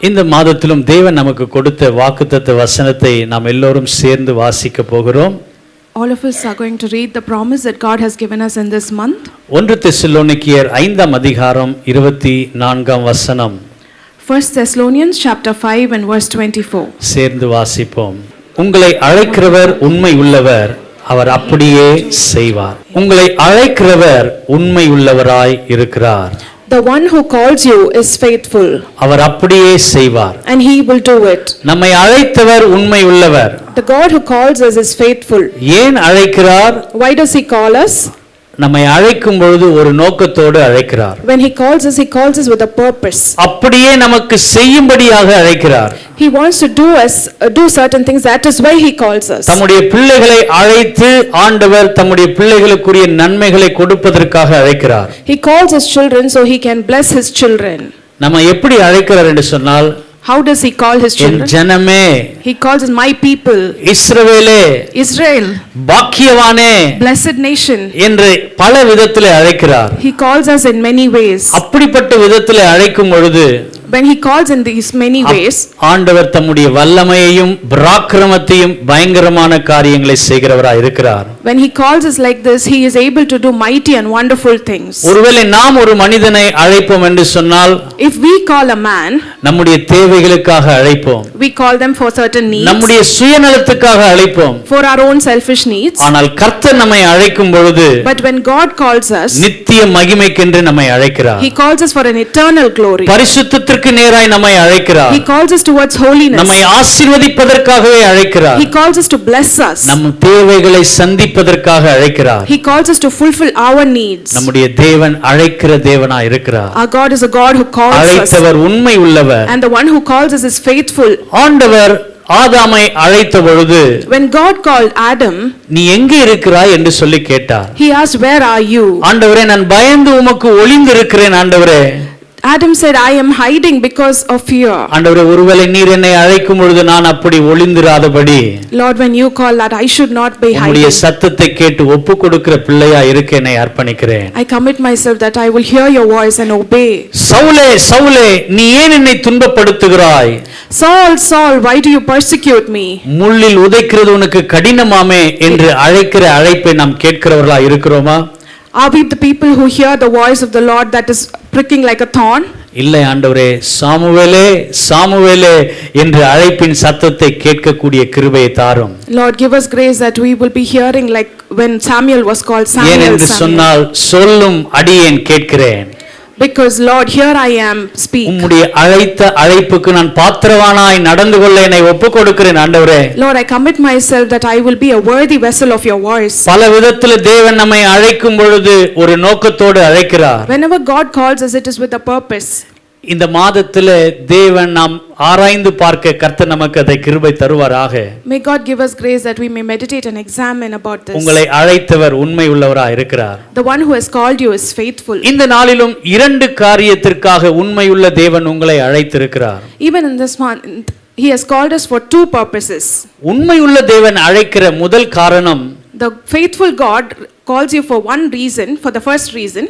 இந்த மாதத்திலும் தேவன் நமக்கு கொடுத்த வாக்குத்தத்த வசனத்தை நாம் எல்லோரும் சேர்ந்து வாசிக்க போகிறோம். All of us are going to read the promise that God has given us in this month. 1 தெசலோனிக்கேயர் 5ஆம் அதிகாரம் 24ஆம் வசனம். 1 Thessalonians chapter 5 and verse 24. சேர்ந்து வாசிப்போம். உங்களை அழைக்கிறவர் உண்மை உள்ளவர், அவர் அப்படியே செய்வார். உங்களை அழைக்கிறவர் உண்மை உள்ளவராய் இருக்கிறார். The one who calls you is faithful. அவர் அப்படியே செய்வார். And he will do it. நம்மை அழைத்தவர் உண்மை உள்ளவர். The God who calls us is faithful. ஏன் அழைக்கிறார்? Why does he call us? நம்மை அழைக்கும் பொழுது ஒரு நோக்கத்தோடு அழைக்கிறார். When he calls us with a purpose. அப்படியே நமக்கு செய்யும்படியாக அழைக்கிறார். He wants to do certain things. That is why he calls us. தம்முடைய பிள்ளைகளை அழைத்து ஆண்டவர் தம்முடைய பிள்ளைகளுக்குரிய நன்மைகளை கொடுப்பதற்காக அழைக்கிறார். He calls his children so he can bless his children. நம்ம எப்படி அழைக்கிறார் என்று சொன்னால், how does he call his children? என் ஜனமே, he calls us my people. இஸ்ரவேலே, Israel, பாக்கியவானே, blessed nation என்று பல விதத்திலே அழைக்கிறார். He calls us in many ways. அப்படிப்பட்ட விதத்திலே அழைக்கும் பொழுது, when he calls in these many ways, ஆண்டவர் தம்முடைய வல்லமையையும் பராக்கிரமத்தையும் பயங்கரமான காரியங்களை செய்கிறவராய் இருக்கிறார். when he calls us like this, he is able to do mighty and wonderful things. ஒருவேளை நாம் ஒரு மனிதனை அழைப்போம் என்று சொன்னால், if we call a man, நம்முடைய தேவைகளுக்காக அழைப்போம். we call them for certain needs. நம்முடைய சுயநலத்துக்காக அழைப்போம். for our own selfish needs. ஆனால் கர்த்தர் நம்மை அழைக்கும் பொழுது, but when God calls us, நித்திய மகிமைக்கென்று நம்மை அழைக்கிறார். he calls us for an eternal glory. பரிசுத்தத்திற்கு நேராய் நம்மை அழைக்கிறார். he calls us towards holiness. நம்மை ஆசீர்வதிப்பதற்காகவே அழைக்கிறார். he calls us to bless us. நம் தேவைகளை சந்திப்பதற்காக அழைக்கிறார். he calls us to fulfill our needs. நம்முடைய தேவன் அழைக்கிற தேவனாய் இருக்கிறார். our God is a God who calls us. அழைத்தவர் உண்மை உள்ளவர். and the one who calls us is faithful. ஆண்டவர் ஆதாமை அழைத்த பொழுது, when God called Adam, நீ எங்கே இருக்கிறாய் என்று சொல்லி கேட்டார். he asked, where are you? ஆண்டவரே, நான் பயந்து உமக்கு ஒளிந்து இருக்கிறேன் ஆண்டவரே. Adam said, I am hiding because of fear. ஆண்டவரே, ஒருவேளை நீர் என்னை அழைக்கும் பொழுது நான் அப்படி ஒளிந்திராதபடி, Lord, when you call that, I should not be hiding. உம்முடைய சத்தத்தை கேட்டு ஒப்பு கொடுக்கிற பிள்ளையா இருக்க என்னை அர்ப்பணிக்கிறேன். I commit myself that I will hear your voice and obey. சவுலே, சவுலே, நீ ஏன் என்னை துன்பப்படுத்துகிறாய்? Saul, Saul, why do you persecute me? முள்ளில் உதைக்கிறது உனக்கு கடினமாமே என்று அழைக்கிற அழைப்பை நாம் கேட்கிறவர்களா இருக்கிறோமா? Are we the people who hear the voice of the Lord that is pricking like a thorn? இல்லை ஆண்டவரே, சாமுவேலே, சாமுவேலே என்று அழைப்பின் சத்தத்தை கேட்கக்கூடிய கிருபையை தாரும். Lord, give us grace that we will be hearing like when Samuel was called Samuel. ஏனென்று சொன்னால், சொல்லும் அடியேன் கேட்கிறேன். because Lord, here I am, speak. உம்முடைய அழைத்த அழைப்புக்கு நான் பாத்திரவானாய் நடந்து கொள்ள என்னை ஒப்புக் கொடுக்கிறேன் ஆண்டவரே. Lord, I commit myself that I will be a worthy vessel of your voice. பல விதத்தில் தேவன் நம்மை அழைக்கும் பொழுது ஒரு நோக்கத்தோடு அழைக்கிறார். whenever God calls us, it is with a purpose. இந்த மாதத்திலே தேவன் நாம் ஆராய்ந்து பார்க்க கர்த்தர் நமக்கு அதை கிருபை தருவாராக. May God give us grace that we may meditate and examine about this. உங்களை அழைத்தவர் உண்மை உள்ளவராய் இருக்கிறார். The one who has called you is faithful. இந்த நாளிலும் இரண்டு காரியத்திற்காக உண்மையுள்ள தேவன் உங்களை அழைத்திருக்கிறார். Even in this month, he has called us for two purposes. உண்மையுள்ள தேவன் அழைக்கிற முதல் காரணம், the faithful God calls you for one reason, for the first reason,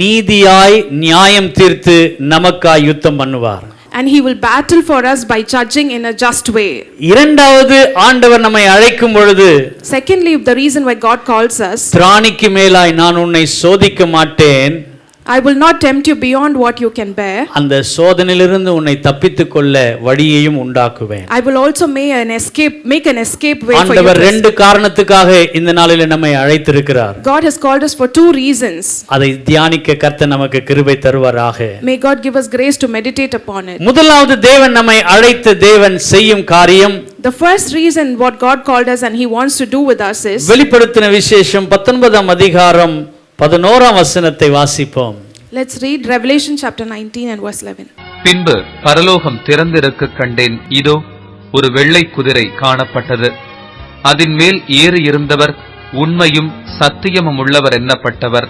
நீதியாய் நியாயம் தீர்த்து நமக்காய் யுத்தம் பண்ணுவார். and he will battle for us by judging in a just way. இரண்டாவது, ஆண்டவர் நம்மை அழைக்கும் பொழுது, secondly, the reason why God calls us, திராணிக்கு மேலாய் நான் உன்னை சோதிக்க மாட்டேன், I will not tempt you beyond what you can bear. அந்த சோதனையிலிருந்து உன்னை தப்பித்துக் கொள்ள வழியையும் உண்டாக்குவேன். I will also make an escape way for you. ஆண்டவர் ரெண்டு காரணத்துக்காக இந்த நாளிலே நம்மை அழைத்திருக்கிறார். God has called us for two reasons. அதை தியானிக்க கர்த்தர் நமக்கு கிருபை தருவாராக. May God give us grace to meditate upon it. முதலாவது, தேவன் நம்மை அழைத்த தேவன் செய்யும் காரியம், the first reason what God called us and he wants to do with us is, வெளிப்படுத்தின விசேஷம் 19ஆம் அதிகாரம் 11ஆம் வசனத்தை வாசிப்போம். let's read Revelation chapter 19 and verse 11. பின்பு பரலோகம் திறந்திருக்க கண்டேன், இதோ ஒரு வெள்ளை குதிரை காணப்பட்டது. அதன் மேல் ஏறி இருந்தவர் உண்மையும் சத்தியமும் உள்ளவர் எண்ணப்பட்டவர்.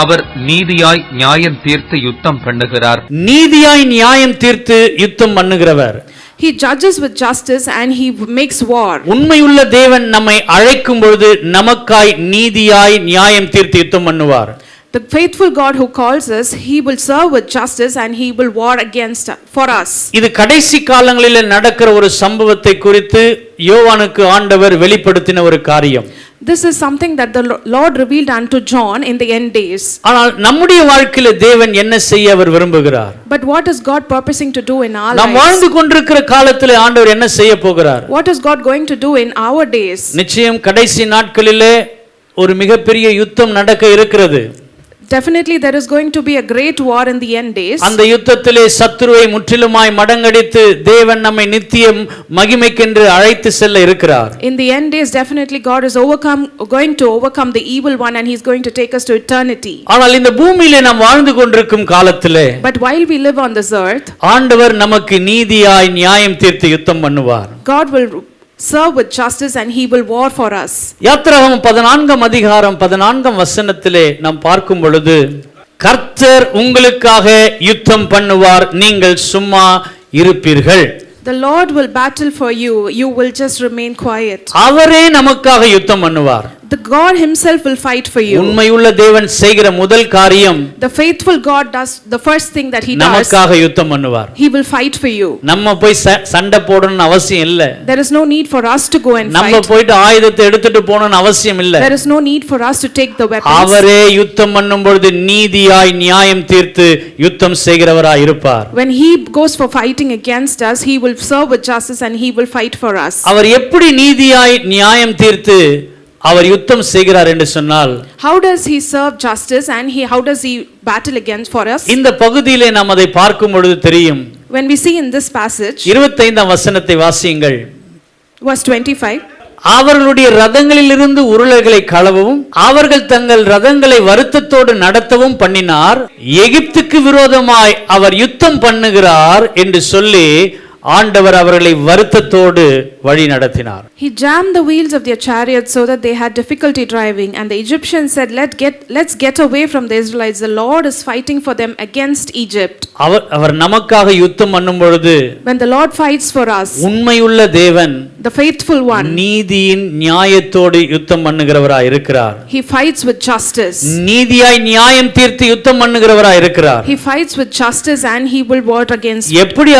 அவர் நீதியாய் நியாயம் தீர்த்து யுத்தம் பண்ணுகிறார். நீதியாய் நியாயம் தீர்த்து யுத்தம் பண்ணுகிறவர். He judges with justice and he makes war. உண்மையுள்ள தேவன் நம்மை அழைக்கும் பொழுது நமக்காய் நீதியாய் நியாயம் தீர்த்து யுத்தம் பண்ணுவார். The faithful God who calls us, he will serve with justice and he will war against for us. இது கடைசி காலங்களில் நடக்கிற ஒரு சம்பவத்தை குறித்து யோவானுக்கு ஆண்டவர் வெளிப்படுத்தின ஒரு காரியம். This is something that the Lord revealed unto John in the end days. ஆனால் நம்முடைய வாழ்க்கையில தேவன் என்ன செய்ய அவர் விரும்புகிறார்? But what is God purposing to do in our நாம் lives? வாழ்ந்து கொண்டிருக்கிற காலத்திலே ஆண்டவர் என்ன செய்ய போகிறார்? What is God going to do in our days? நிச்சயம் கடைசி நாட்களிலே ஒரு மிகப்பெரிய யுத்தம் நடக்க இருக்கிறது. Definitely there is going to be a great war in the end days. அந்த யுத்தத்திலே சத்துருவை முற்றிலுமாய் மடங்கடித்து தேவன் நம்மை நித்திய மகிமைக்கென்று அழைத்து செல்ல இருக்கிறார். In the end days definitely God is going to overcome the evil one and he is going to take us to eternity. ஆனால் இந்த பூமியிலே நாம் வாழ்ந்து கொண்டிருக்கும் காலத்திலே But while we live on this earth, ஆண்டவர் நமக்கு நீதியாய் நியாயம் தீர்த்து யுத்தம் பண்ணுவார். God will serve with justice and he will war for us. யாத்திராகமம் 14 அதிகாரம் 14 வசனத்திலே நாம் பார்க்கும் பொழுது கர்த்தர் உங்களுக்காக யுத்தம் பண்ணுவார், நீங்கள் சும்மா இருப்பீர்கள். The Lord will battle for you, you will just remain quiet. அவரே நமக்காக யுத்தம் பண்ணுவார். The God himself will fight for you. உண்மையுள்ள தேவன் செய்கிற முதல் காரியம், The faithful God does the first thing that he does. நமக்காக யுத்தம் பண்ணுவார். He will fight for you. நம்ம போய் சண்டை போடணும்னு அவசியம் இல்ல. There is no need for us to go and fight. நம்ம போய்ட்டு ஆயுதத்தை எடுத்துட்டு போகணும்னு அவசியம் இல்ல. There is no need for us to take the weapons. அவரே யுத்தம் பண்ணும் பொழுது நீதியாய் நியாயம் தீர்த்து யுத்தம் செய்கிறவராய் இருப்பார். When he goes for fighting against us, he will serve with justice and he will fight for us. அவர் எப்படி நீதியாய் நியாயம் தீர்த்து அவர் யுத்தம் செய்கிறார் என்று சொன்னால், How does he serve justice and how does he battle against for us? இந்த பகுதியிலே நாம் அதை பார்க்கும் பொழுது தெரியும். When we see in this passage, 25 வசனத்தை வாசியுங்கள். verse 25, அவர்களுடைய ரதங்களிலிருந்து உருளைகளை களவும் அவர்கள் தங்கள் ரதங்களை வருத்தத்தோடு நடத்தவும் பண்ணினார். எகிப்துக்கு விரோதமாய் அவர் யுத்தம் பண்ணுகிறார் என்று சொல்லி ஆண்டவர் அவர்களை வருத்தத்தோடு வழி நடத்தினார். he jammed the wheels of their chariots so that they had difficulty driving, and the Egyptians said, let's get away from the Israelites, the Lord is fighting for them against Egypt. அவர் நமக்காக யுத்தம் பண்ணும் பொழுது, when the Lord fights for us, உண்மையுள்ள தேவன் the faithful one, நீதியின் நியாயத்தோடு யுத்தம் பண்ணுகிறவராய் இருக்கிறார். he fights with justice. நீதியாய் நியாயம் தீர்த்து யுத்தம் பண்ணுகிறவராய் இருக்கிறார். he fights with justice and he will war against. எப்படி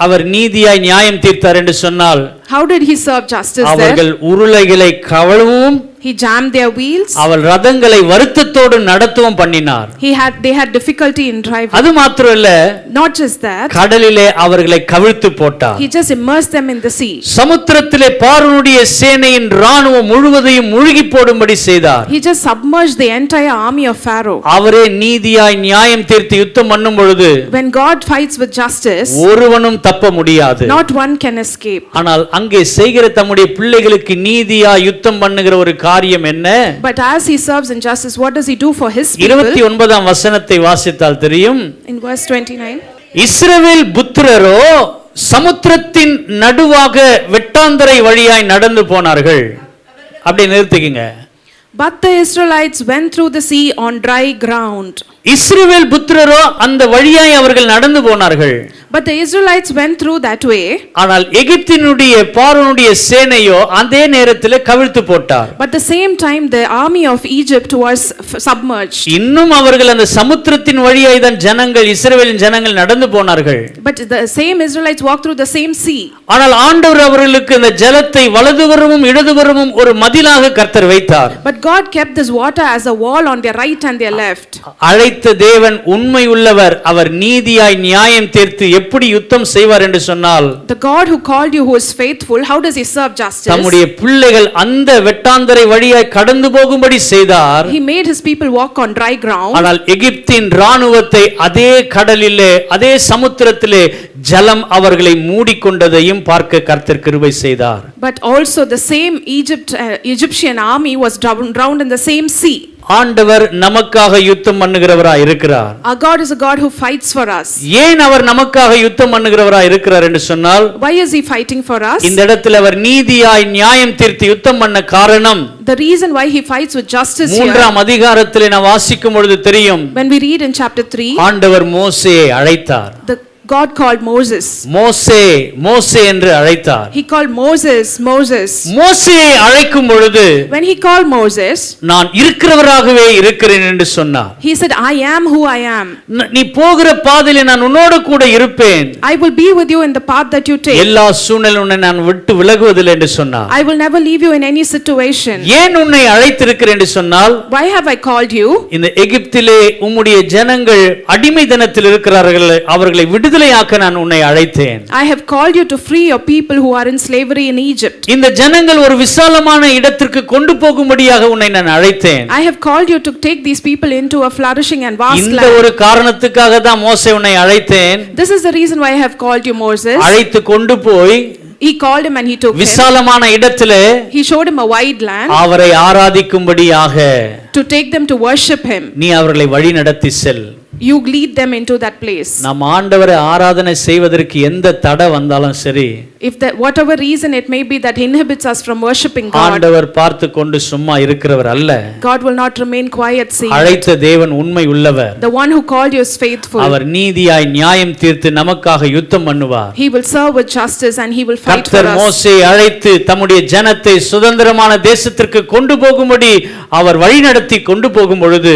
அவர் நீதியாய் நியாயம் தீர்த்தார் என்று சொன்னால், how did he serve justice there? அவர்கள் உருளைகளை கவழவும் he jammed their wheels, அவள் ரதங்களை வருத்தத்தோடு நடத்தவும் பண்ணினார். they had difficulty in driving. அது மாத்திரமல்ல, not just that, கடலிலே அவர்களை கவிழ்த்து போட்டார். he just immersed them in the sea. சமுத்திரத்திலே பார்வோனுடைய சேனையின் ராணுவம் முழுவதையும் மூழ்கி போடும்படி செய்தார். he just submerged the entire army of Pharaoh. அவரே நீதியாய் நியாயம் தீர்த்து யுத்தம் பண்ணும் பொழுது, when God fights with justice, ஒருவனும் தப்ப முடியாது. not one can escape. ஆனால் அங்கே செய்கிற தம்முடைய பிள்ளைகளுக்கு நீதியாய் யுத்தம் பண்ணுகிற ஒரு காரியம் என்ன? but as he serves in justice, what does he do for his people? 29 வசனத்தை வாசித்தால் தெரியும். in verse 29, இஸ்ரவேல் புத்திரரோ சமுத்திரத்தின் நடுவாக வெட்டாந்தரை வழியாய் நடந்து போனார்கள். அப்படி நிறுத்திக்கங்க. but the Israelites went through the sea on dry ground. இஸ்ரவேல் புத்திரரோ அந்த வழியாய் அவர்கள் நடந்து போனார்கள். but the Israelites went through that way. ஆனால் எகிப்தினுடைய பார்வோனுடைய சேனையோ அதே நேரத்தில் கவிழ்த்து போட்டார். but the same time the army of Egypt was submerged. இன்னும் அவர்கள் அந்த சமுத்திரத்தின் வழியாய் தான் இஸ்ரவேலின் ஜனங்கள் நடந்து போனார்கள். but the same Israelites walked through the same sea. ஆனால் ஆண்டவர் அவர்களுக்கு அந்த ஜலத்தை வலதுபுறமும் இடதுபுறமும் ஒரு மதிலாக கர்த்தர் வைத்தார். but God kept this water as a wall on their right and their left. அழைத்த தேவன் உண்மை உள்ளவர், அவர் நீதியாய் நியாயம் தீர்த்து எப்படி யுத்தம் செய்வார் என்று சொன்னால், the God who called you, who is faithful, how does he serve justice? தம்முடைய பிள்ளைகள் அந்த வெட்டாந்தரை வழியாய் கடந்து போகும்படி செய்தார். he made his people walk on dry ground. ஆனால் எகிப்தின் ராணுவத்தை அதே கடலிலே அதே சமுத்திரத்திலே ஜலம் அவர்களை மூடிக்கொண்டதையும் பார்க்க கர்த்தர் கிருபை செய்தார். but also the same Egyptian army was drowned in the same sea. ஆண்டவர் நமக்காக யுத்தம் பண்ணுகிறவராய் இருக்கிறார். our God is a God who fights for us. ஏன் அவர் நமக்காக யுத்தம் பண்ணுகிறவராய் இருக்கிறார் என்று சொன்னால், why is he fighting for us? இந்த இடத்தில் அவர் நீதியாய் நியாயம் தீர்த்து யுத்தம் பண்ண காரணம், the reason why he fights with justice here, 3ஆம் அதிகாரத்திலே நாம் வாசிக்கும் பொழுது தெரியும். when we read in chapter 3, ஆண்டவர் மோசேயை அழைத்தார். God called Moses. மோசே மோசே என்று அழைத்தார். He called Moses, Moses. மோசேயை அழைக்கும் பொழுது When he called Moses, நான் இருக்கிறவராகவே இருக்கிறேன் என்று சொன்னார். he said, I am who I am. நீ போகிற பாதையிலே நான் உன்னோடு கூட இருப்பேன். I will be with you in the path that you take. எல்லா சூழ்நிலையிலும் உன்னை நான் விட்டு விலகுவதில்லை என்று சொன்னார். I will never leave you in any situation. ஏன் உன்னை அழைத்திருக்கிறேன் என்று சொன்னால், Why have I called you? இந்த எகிப்திலே உம்முடைய ஜனங்கள் அடிமைத்தனத்தில் இருக்கிறார்கள், அவர்களை விடுதலையாக்க நான் உன்னை அழைத்தேன். I have called you to free your people who are in slavery in Egypt. இந்த ஜனங்கள் ஒரு விசாலமான இடத்திற்கு கொண்டு போகும்படியாக உன்னை நான் அழைத்தேன். I have called you to take these people into a flourishing and vast இந்த land. ஒரு காரணத்துக்காக தான் மோசே உன்னை அழைத்தேன். This is the reason why I have called you, Moses. அழைத்து கொண்டு போய் He called him and he took him. விசாலமான இடத்திலே He showed him a wide land அவரை ஆராதிக்கும்படியாக to take them to worship him. நீ அவர்களை வழி நடத்தி செல். You lead them into that place. நாம் ஆண்டவரை ஆராதனை செய்வதற்கு எந்த தடை வந்தாலும் சரி, If that whatever reason it may be that inhibits us from worshiping God, ஆண்டவர் பார்த்து கொண்டு சும்மா இருக்கிறவர் அல்ல. God will not remain quiet seeing. அழைத்த தேவன் உண்மை உள்ளவர். The one who called you is faithful. அவர் நீதியாய் நியாயம் தீர்த்து நமக்காக யுத்தம் பண்ணுவார். He will serve with justice and he will fight for கர்த்தர் us. மோசேயை அழைத்து தம்முடைய ஜனத்தை சுதந்திரமான தேசத்திற்கு கொண்டு போகும்படி அவர் வழிநடத்தி கொண்டு போகும் பொழுது,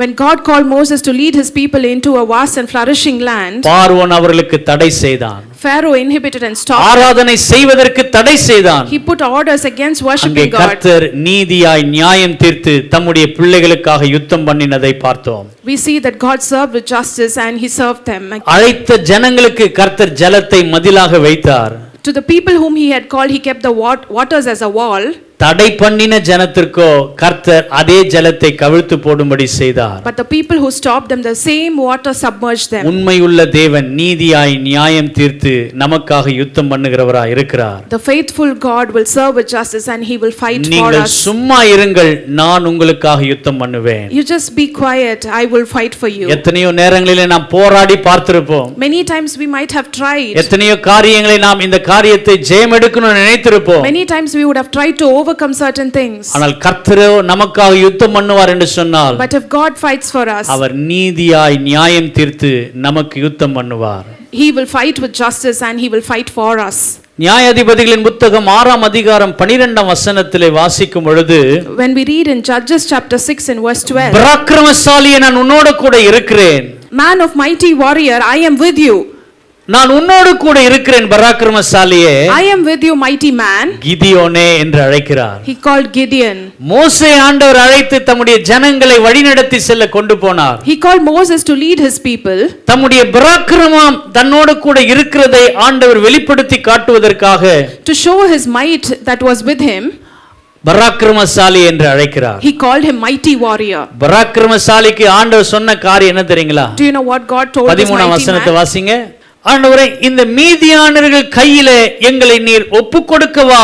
When God called Moses to lead his people into a vast and flourishing land, பார்வோன் அவர்களுக்கு தடை செய்தான். Pharaoh inhibited and stopped. ஆராதனை செய்வதற்கு தடை செய்தான். He put orders against அங்கே worshiping God. கர்த்தர் நீதியாய் நியாயம் தீர்த்து தம்முடைய பிள்ளைகளுக்காக யுத்தம் பண்ணினதை பார்த்தோம். We see that God served with justice and he served them. அழைத்த ஜனங்களுக்கு கர்த்தர் ஜலத்தை மதிலாக வைத்தார். To the people whom he had called, he kept the waters as a wall. தடை பண்ணின ஜனத்திற்கோ கர்த்தர் அதே ஜலத்தை கவிழ்த்து போடும்படி செய்தார். But the people who stopped them, the same water submerged them. உண்மையுள்ள தேவன் நீதியாய் நியாயம் தீர்த்து நமக்காக யுத்தம் பண்ணுகிறவராய் இருக்கிறார். The faithful God will serve with justice and he will fight for நீங்கள் us. சும்மா இருங்கள், நான் உங்களுக்காக யுத்தம் பண்ணுவேன். You just be quiet, I will fight for you. எத்தனையோ நேரங்களிலே நாம் போராடி பார்த்திருப்போம். Many times we might have tried. எத்தனையோ காரியங்களை நாம் இந்த காரியத்தை ஜெயம் எடுக்கணும்னு நினைத்திருப்போம். Many times we would have tried to overcome certain things. ஆனால் கர்த்தரோ நமக்காக யுத்தம் பண்ணுவார் என்று சொன்னால், But if God fights for us, அவர் நீதியாய் நியாயம் தீர்த்து நமக்கு யுத்தம் பண்ணுவார். he will fight with justice and he will fight for us. நியாயாதிபதிகளின் புத்தகம் 6ஆம் அதிகாரம் 12ஆம் வசனத்திலே வாசிக்கும் பொழுது, When we read in Judges chapter 6 and verse 12, பராக்கிரமசாலியே நான் உன்னோடு கூட இருக்கிறேன். Man of mighty warrior, I am with you. நான் உன்னோடு கூட இருக்கிறேன் பராக்கிரமசாலியே. I am with you, mighty man. கிதியோனே என்று அழைக்கிறார். He called Gideon. மோசே ஆண்டவர் அழைத்து தம்முடைய ஜனங்களை வழிநடத்தி செல்ல கொண்டு போனார். He called Moses to lead his people. தம்முடைய பராக்கிரமம் தன்னோடு கூட இருக்கிறதை ஆண்டவர் வெளிப்படுத்தி காட்டுவதற்காக To show his might that was with him, பராக்கிரமசாலி என்று அழைக்கிறார். he called him mighty warrior. பராக்கிரமசாலிக்கு ஆண்டவர் சொன்ன காரியம் என்ன தெரியுங்களா? Do you know what God told this 13ஆம் mighty வசனத்தை man? வாசிங்க. ஆண்டவரே, இந்த மீதியானர்கள் கையிலே எங்களை நீர் ஒப்புக் கொடுக்கவா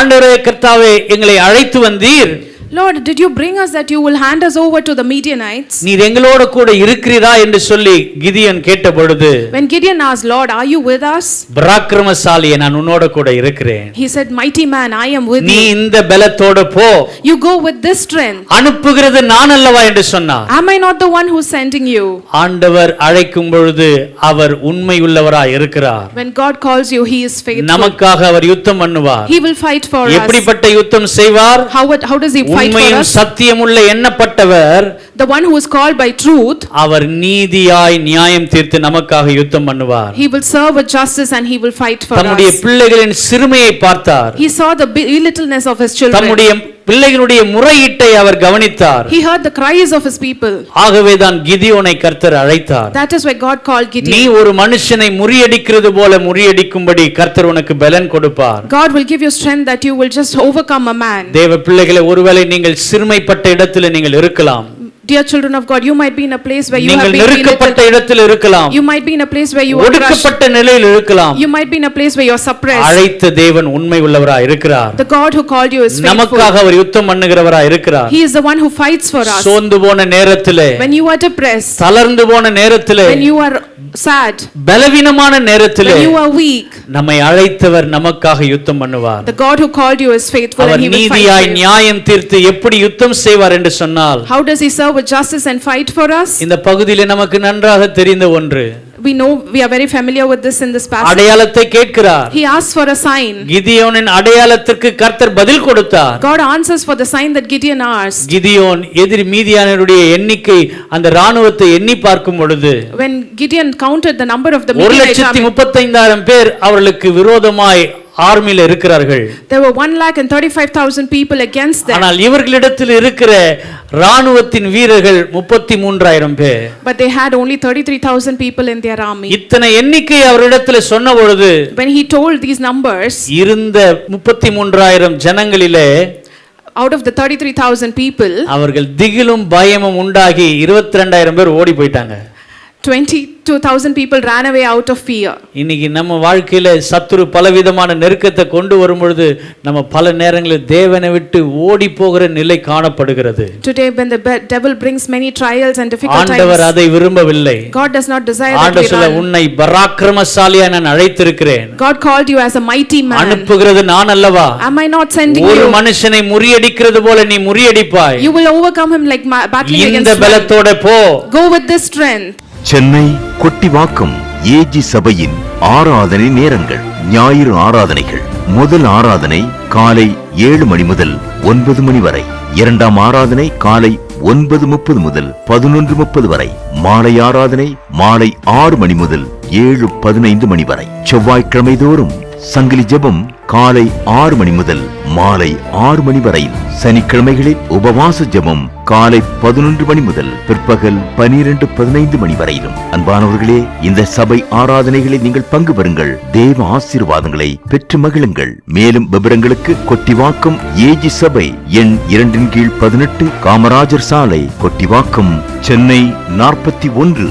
ஆண்டவரே கர்த்தாவே எங்களை அழைத்து வந்தீர்? Lord, did you bring us that you will hand us over to the Midianites? நீர் எங்களோடு கூட இருக்கிறீரா என்று சொல்லி கிதியோன் கேட்டபொழுது, When Gideon asked, Lord, are you with us? பராக்கிரமசாலியே நான் உன்னோடு கூட இருக்கிறேன். He said, mighty man, I am with நீ you. இந்த பலத்தோட போ. You go with this strength. அனுப்புகிறது நான் அல்லவா என்று சொன்னார். Am I not the one who's sending you? ஆண்டவர் அழைக்கும் பொழுது அவர் உண்மை உள்ளவராய் இருக்கிறார். When God calls you, he is faithful. நமக்காக அவர் யுத்தம் பண்ணுவார். He will fight for us. எப்படிப்பட்ட யுத்தம் செய்வார்? How does he fight for உண்மையும் us? சத்தியமுள்ள எண்ணப்பட்டவர், The one who is called by truth, அவர் நீதியாய் நியாயம் தீர்த்து நமக்காக யுத்தம் பண்ணுவார். he will serve with justice and he will fight for தம்முடைய us. பிள்ளைகளின் சிறுமையை பார்த்தார். He saw the littleness of his children. தம்முடைய பிள்ளைகளுடைய முறையீட்டை அவர் கவனித்தார். He heard the cries of his people. ஆகவே தான் கிதியோனை கர்த்தர் அழைத்தார். That is why God called நீ Gideon. ஒரு மனுஷனை முறியடிக்கிறது போல முறியடிக்கும்படி கர்த்தர் உனக்கு பலன் கொடுப்பார். God will give you strength that you will just overcome a man. தேவ பிள்ளைகளே, ஒருவேளை நீங்கள் சிறுமைப்பட்ட இடத்தில் நீங்கள் இருக்கலாம். Dear children of God, you might be in a place where you have நீங்கள் been நெருக்கப்பட்ட belittled. இடத்தில் இருக்கலாம். You might be in a place where you are crushed. ஒடுக்கப்பட்ட நிலையில் இருக்கலாம். You might be in a place where you are suppressed. அழைத்த தேவன் உண்மை உள்ளவராய் இருக்கிறார். The God who called you is faithful. நமக்காக அவர் யுத்தம் பண்ணுகிறவராய் இருக்கிறார். He is the one who fights for us. சோர்ந்து போன நேரத்திலே, When you are depressed, தளர்ந்து போன நேரத்திலே, when you are sad, பலவீனமான நேரத்திலே, when you are weak, நம்மை அழைத்தவர் நமக்காக யுத்தம் பண்ணுவார். the God who called you is faithful our and he will fight நீதியாய் for you. நியாயம் தீர்த்து எப்படி யுத்தம் செய்வார் என்று சொன்னால், How does he serve with justice and fight for us? இந்த பகுதியிலே நமக்கு நன்றாக தெரிந்த ஒன்று, We know, we are very familiar with this in this passage. அடையாளத்தை கேட்கிறார். He asks for a sign. கிதியோனின் அடையாளத்திற்கு கர்த்தர் பதில் கொடுத்தார். God answers for the sign that Gideon asked. Gideon எதிரி மீதியானருடைய எண்ணிக்கை அந்த ராணுவத்தை எண்ணி பார்க்கும் பொழுது When Gideon counted the number of the Midianite army, 1,35,000 பேர் அவர்களுக்கு விரோதமாய் ஆர்மில இருக்கிறார்கள். there were 1,35,000 people against them. ஆனால் இவர்களிடத்தில் இருக்கிற ராணுவத்தின் வீரர்கள் 33,000 பேர். But they had only 33,000 people in their army. இத்தனை எண்ணிக்கை அவரிடத்தில் சொன்ன பொழுது When he told these numbers, இருந்த 33,000 ஜனங்களிலே out of the 33,000 people, அவர்கள் திகிலும் பயமும் உண்டாகி 22,000 பேர் ஓடி போயிட்டாங்க. 22,000 people ran away out of fear. இன்னைக்கு நம்ம வாழ்க்கையில சத்துரு பலவிதமான நெருக்கத்தை கொண்டு வரும் பொழுது நம்ம பல நேரங்களில் தேவனை விட்டு ஓடி போகிற நிலை காணப்படுகிறது. Today when the devil brings many trials and difficult times, ஆண்டவர் அதை விரும்பவில்லை. God does not desire that we ஆண்டவர் சொல்ல, run. உன்னை பராக்கிரமசாலியா நான் அழைத்திருக்கிறேன். God called you as a mighty man. அனுப்புகிறது நான் அல்லவா? Am I not sending you? ஒரு மனுஷனை முறியடிக்கிறது போல நீ முறியடிப்பாய். You will overcome him like battling against இந்த பலத்தோட போ. Go with this strength. Chennai Kottivakkam AG சபையின் ஆராதனை நேரங்கள். ஞாயிறு ஆராதனைகள். முதல் ஆராதனை காலை 7 மணி முதல் 9 மணி வரை. இரண்டாம் ஆராதனை காலை 9:30 முதல் 11:30 வரை. மாலை ஆராதனை மாலை 6 மணி முதல் 7:15 மணி வரை. செவ்வாய்க்கிழமை தோறும் சங்கிலி ஜெபம் காலை 6 மணி முதல் மாலை 6 மணி வரை. சனிக்கிழமைகளில் உபவாச ஜெபம் காலை 11 மணி முதல் பிற்பகல் 12:15 மணி வரையிலும். அன்பானவர்களே, இந்த சபை ஆராதனைகளில் நீங்கள் பங்கு பெறுங்கள். தேவ ஆசீர்வாதங்களை பெற்று மகிழுங்கள். மேலும் விவரங்களுக்கு கொட்டிவாக்கம் ஏஜி சபை எண் 2/18 காமராஜர் சாலை, கொட்டிவாக்கம், சென்னை 41